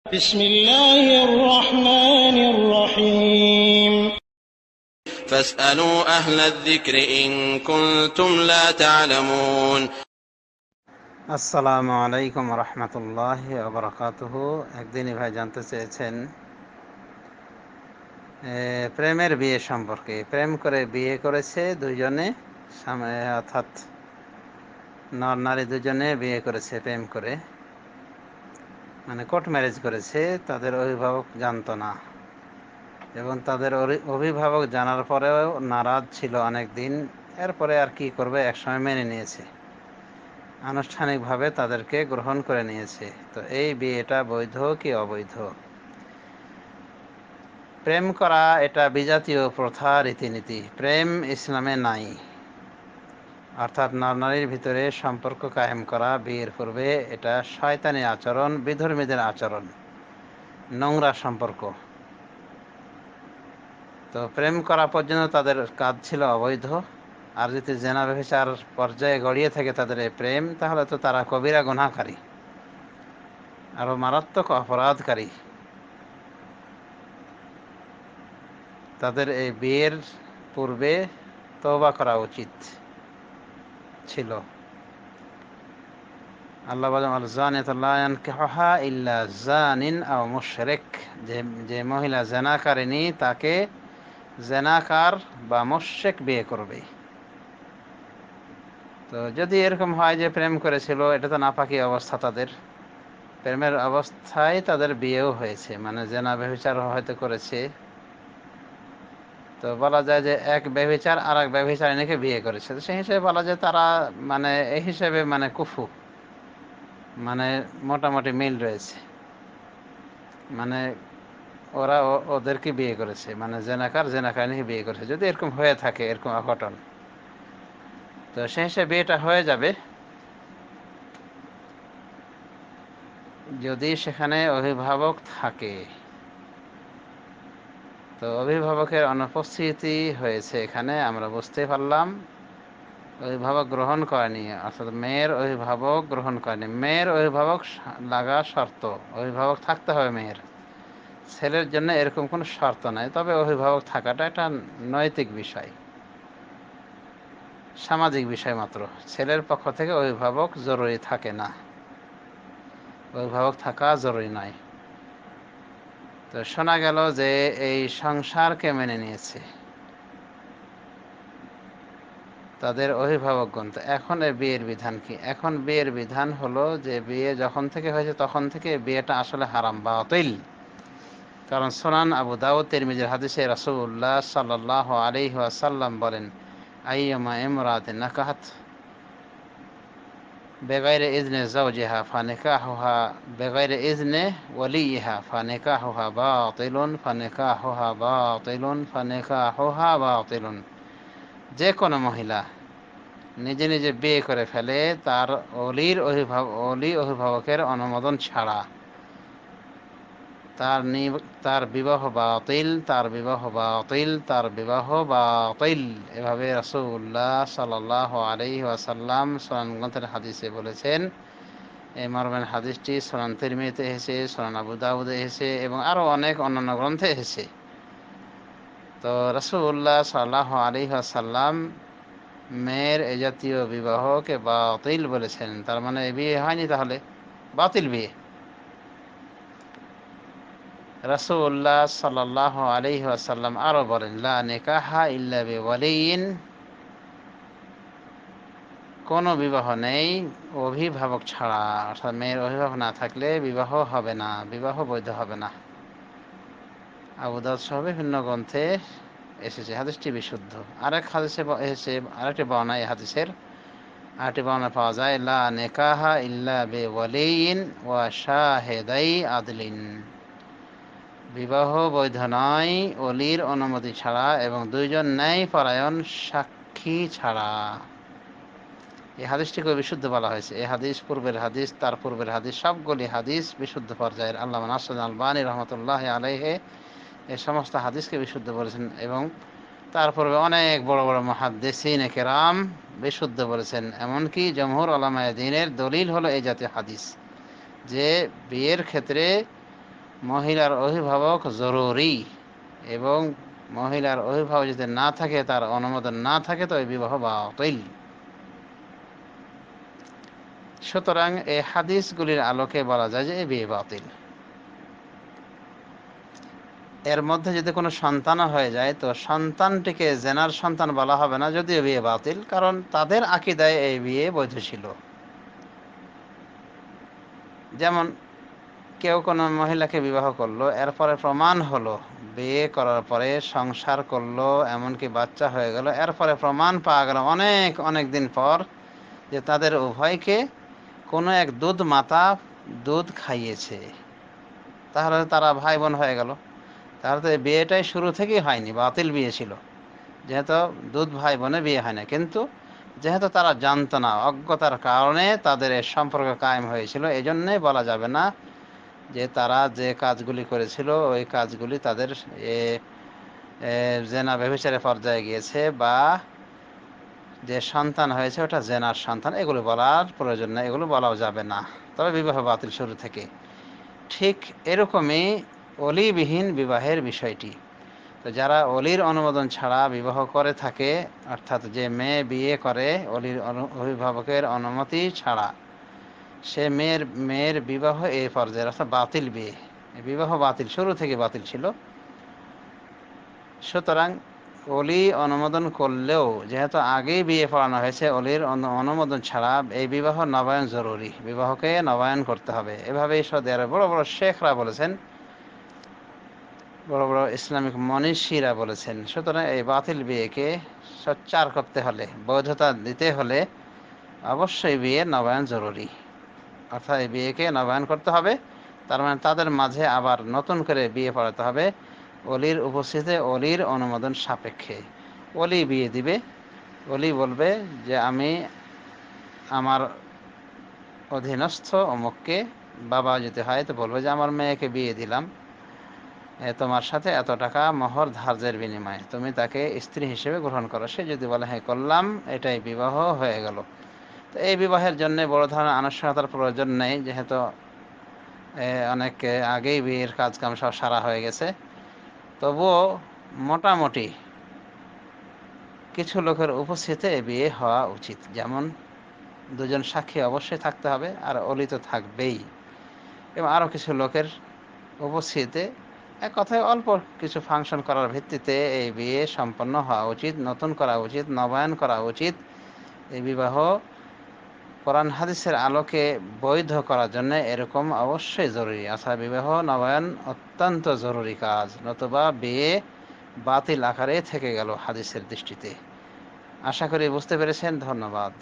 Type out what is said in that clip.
بسم الله الرحمن الرحيم فاسألوا أهل الذكر إن كنتم لا تعلمون আসসালামু আলাইকুম রহমতুল্লাহ ওবরাকাতুহ। একদিনই ভাই জানতে চেয়েছেন প্রেমের বিয়ে সম্পর্কে। প্রেম করে বিয়ে করেছে দুইজনে, অর্থাৎ নর নারী দুজনে বিয়ে করেছে প্রেম করে, মানে কোর্ট ম্যারেজ করেছে। তাদের অভিভাবক জানতো না এবং তাদের অভিভাবক জানার পরেও নারাজ ছিল অনেক দিন। এরপরে আর কি করবে, একসময় মেনে নিয়েছে, আনুষ্ঠানিকভাবে তাদেরকে গ্রহণ করে নিয়েছে। তো এই বিয়েটা বৈধ কি অবৈধ? প্রেম করা এটা বিজাতীয় প্রথা, রীতিনীতি। প্রেম ইসলামে নাই, অর্থাৎ নর নারীর ভিতরে সম্পর্ক কায়েম করা বিয়ের পূর্বে এটা শয়তানি আচরণ, বিধর্মীদের আচরণ, নোংরা সম্পর্ক। তো প্রেম করা পর্যন্ত তাদের কাজ ছিল অবৈধ। আর যদি জেনা ব্যভিচার পর্যায়ে গড়িয়ে থাকে তাদের এই প্রেম, তাহলে তো তারা কবিরা গুনাহকারী, আরো মারাত্মক অপরাধকারী। তাদের এই বিয়ের পূর্বে তওবা করা উচিত ছিল। আল্লাহ বলেন, আল জানিয়াতু লা ইয়ানকিহুহা ইল্লা জানিন আও মুশরিক, যে মহিলা জেনাকারিনী তাকে জেনাকার বা মুশরিক বিয়ে করবে। তো যদি এরকম হয় যে প্রেম করেছিল, এটা তো নাপাকি অবস্থা, তাদের প্রেমের অবস্থায় তাদের বিয়েও হয়েছে, মানে জেনা ব্যভিচার হয়তো করেছে। তো বলা যায় যে এক ব্যভিচার আর এক ব্যভিচারিণীকে বিয়ে করেছে, তো সেই হিসেবে বলা যায় তারা মানে এই হিসেবে মানে কুফু, মানে মোটামুটি মিল রয়েছে, মানে ওরা ওদেরকে বিয়ে করেছে, মানে জেনাকার জেনাকারিনীকে বিয়ে করেছে। যদি এরকম হয়ে থাকে, এরকম অঘটন, তো সেই হিসেবে বিয়েটা হয়ে যাবে যদি সেখানে অভিভাবক থাকে। তো অভিভাবকের অনুপস্থিতি হয়েছে এখানে, আমরা বুঝতে পারলাম অভিভাবক গ্রহণ করেনি, অর্থাৎ মেয়ের অভিভাবক গ্রহণ করেনি। মেয়ের অভিভাবক লাগা শর্ত, অভিভাবক থাকতে হবে মেয়ের। ছেলের জন্য এরকম কোনো শর্ত নাই, তবে অভিভাবক থাকাটা একটা নৈতিক বিষয়, সামাজিক বিষয় মাত্র। ছেলের পক্ষ থেকে অভিভাবক জরুরি থাকে না, অভিভাবক থাকা জরুরি নয়। তো শোনা গেল যে এই সংসারকে মেনে নিয়েছে তাদের অভিভাবকগণ। তো এখন এই বিয়ের বিধান কি? এখন বিয়ের বিধান হলো যে বিয়ে যখন থেকে হয়েছে তখন থেকে বিয়েটা আসলে হারাম, বাতিল। কারণ সুনান আবু দাউদ তিরমিজির হাদিসে রাসূলুল্লাহ সাল্লাল্লাহু আলাইহি ওয়াসাল্লাম বলেন, আইয়ামা ইমরাতিন নাকাহাত বেগাইরে ইজনে যাওজিহা ফানিকাহুহা বেগাইরে ইজনে ওয়ালিহা ফানিকাহুহা বাতিলুন ফানিকাহুহা বাতিলুন ফানিকাহুহা বাতিলুন। যে কোনো মহিলা নিজে নিজে বিয়ে করে ফেলে তার অলি অভিভাবকের অনুমোদন ছাড়া, তার বিবাহ বাতিল, তার বিবাহ বাতিল, তার বিবাহ বাতিল। এভাবে রাসূলুল্লাহ সাল্লাল্লাহু আলাইহি ওয়াসাল্লাম সুনান গ্রন্থের হাদিসে বলেছেন। এই মর্মের হাদিসটি সুনান তিরমিজিতে এসেছে, সুনান আবু দাউদে এসেছে এবং আরো অনেক অন্যান্য গ্রন্থে এসেছে। তো রাসূলুল্লাহ সাল্লাল্লাহু আলাইহি ওয়াসাল্লাম মেয়ের এ জাতীয় বিবাহকে বাতিল বলেছেন। তার মানে বিয়ে হয়নি, তাহলে বাতিল বিয়ে। রাসূলুল্লাহ সাল্লাল্লাহু আলাইহি ওয়াসাল্লাম আরো বলেন, লা নিকাহা ইল্লা বিওয়ালিয়িন, কোনো বিবাহ নেই অভিভাবক ছাড়া, অর্থাৎ মেয়ের অভিভাবক না থাকলে বিবাহ হবে না, বিবাহ বৈধ হবে না। আবু দাউদ সহ বিভিন্ন গ্রন্থে এসেছে, হাদিসটি বিশুদ্ধ। আরেক হাদিসে এসেছে, আরেকটি বর্ণনা এই হাদিসের আরেকটি বর্ণনা পাওয়া যায়, লা নিকাহা ইল্লা বিওয়ালিয়িন ওয়া শাহিদাই আদলিন, বিবাহ বৈধ নয় অলির অনুমতি ছাড়া এবং দুইজন ন্যায়পরায়ণ সাক্ষী ছাড়া। এই হাদিসটিকে বিশুদ্ধ বলা হয়েছে। এই হাদিস, পূর্বের হাদিস, তার পূর্বের হাদিস, সবগুলি হাদিস বিশুদ্ধ পর্যায়ের। আল্লামা নাসিরুদ্দিন আলবানী রহমতুল্লাহি আলাইহি এই সমস্ত হাদিসকে বিশুদ্ধ বলেছেন এবং তার পূর্বে অনেক বড় বড় মুহাদ্দিসিন কেরাম বিশুদ্ধ বলেছেন। এমনকি জমহুর উলামায়ে দ্বীনের দলিল হলো এই জাতীয় হাদিস, যে বিয়ের ক্ষেত্রে মহিলার অভিভাবক জরুরি, এবং মহিলার অভিভাবক যদি না থাকে, তার অনুমোদন না থাকে, তো এই বিবাহ বাতিল। সুতরাং এই হাদিসগুলির আলোকে বলা যায় যে এই বিয়ে বাতিল। এর মধ্যে যদি কোনো সন্তানও হয়ে যায়, তো সন্তানটিকে জেনার সন্তান বলা হবে না, যদিও বিয়ে বাতিল, কারণ তাদের আকীদায় এই বিয়ে বৈধ ছিল। যেমন কেউ কোনো মহিলাকে বিবাহ করলো, এরপরে প্রমাণ হলো, বিয়ে করার পরে সংসার করলো, এমনকি বাচ্চা হয়ে গেল, এরপরে প্রমাণ পাওয়া গেল অনেক অনেক দিন পর যে তাদের উভয়কে কোনো এক দুধ মাতা দুধ খাইয়েছে, তাহলে তারা ভাই বোন হয়ে গেল। তাহলে তো এই বিয়েটাই শুরু থেকেই হয়নি, বাতিল বিয়ে ছিল, যেহেতু দুধ ভাই বোনে বিয়ে হয় না। কিন্তু যেহেতু তারা জানতো না, অজ্ঞতার কারণে তাদের এই সম্পর্ক কায়েম হয়েছিল, এই জন্যই বলা যাবে না যে তারা যে কাজগুলি করেছিল ওই কাজগুলি তাদের জেনা ব্যভিচারের পর্যায়ে গিয়েছে, বা যে সন্তান হয়েছে ওটা জেনার সন্তান, এগুলো বলার প্রয়োজন নেই, এগুলো বলাও যাবে না। তবে বিবাহ বাতিল শুরু থেকে। ঠিক এরকমই অলিবিহীন বিবাহের বিষয়টি। তো যারা অলির অনুমোদন ছাড়া বিবাহ করে থাকে, অর্থাৎ যে মেয়ে বিয়ে করে অলির অভিভাবকের অনুমতি ছাড়া, সে মেয়ের বিবাহ এই পর্যায়ে, অর্থাৎ বাতিল বিয়ে, বিবাহ বাতিল, শুরু থেকে বাতিল ছিল। সুতরাং অলি অনুমোদন করলেও, যেহেতু আগেই বিয়ে পড়ানো হয়েছে, অলির অনুমোদন ছাড়া এই বিবাহ নবায়ন জরুরি, বিবাহকে নবায়ন করতে হবে। এভাবেই সৌদি আরবে বড় বড় শেখরা বলেছেন, বড় বড় ইসলামিক মনীষীরা বলেছেন। সুতরাং এই বাতিল বিয়েকে সোচ্চার করতে হলে, বৈধতা দিতে হলে অবশ্যই বিয়ে নবায়ন জরুরি, অর্থাৎ এই বিয়েকে নবায়ন করতে হবে। তার মানে তাদের মাঝে আবার নতুন করে বিয়ে পড়াতে হবে, অলির উপস্থিতিতে, অলির অনুমোদন সাপেক্ষে। অলি বিয়ে দিবে, অলি বলবে যে আমি আমার অধীনস্থ অমুককে, বাবা যদি হয় তো বলবে যে আমার মেয়েকে বিয়ে দিলাম তোমার সাথে এত টাকা মোহর ধার্যের বিনিময়ে, তুমি তাকে স্ত্রী হিসেবে গ্রহণ করো। সে যদি বলে হ্যাঁ করলাম, এটাই বিবাহ হয়ে গেল। তো এই বিবাহের জন্য বড় ধরনের আনুষ্ঠানিকতার প্রয়োজন নেই, যেহেতু অনেক আগেই বিয়ের কাজকাম সব সারা হয়ে গেছে। তবুও মোটামুটি কিছু লোকের উপস্থিতিতে বিয়ে হওয়া উচিত। যেমন দুজন সাক্ষী অবশ্যই থাকতে হবে, আর অলি তো থাকবেই, এবং আরও কিছু লোকের উপস্থিতিতে, এক কথায় অল্প কিছু ফাংশন করার ভিত্তিতে এই বিয়ে সম্পন্ন হওয়া উচিত, নতুন করা উচিত, নবায়ন করা উচিত। এই বিবাহ কোরআন হাদিসের আলোকে বৈধ করার জন্য এরকম অবশ্যই জরুরি। অর্থাৎ বিবাহ নবায়ন অত্যন্ত জরুরি কাজ, নতুবা বিয়ে বাতিল আকারে থেকে গেল হাদিসের দৃষ্টিতে। আশা করি বুঝতে পেরেছেন। ধন্যবাদ।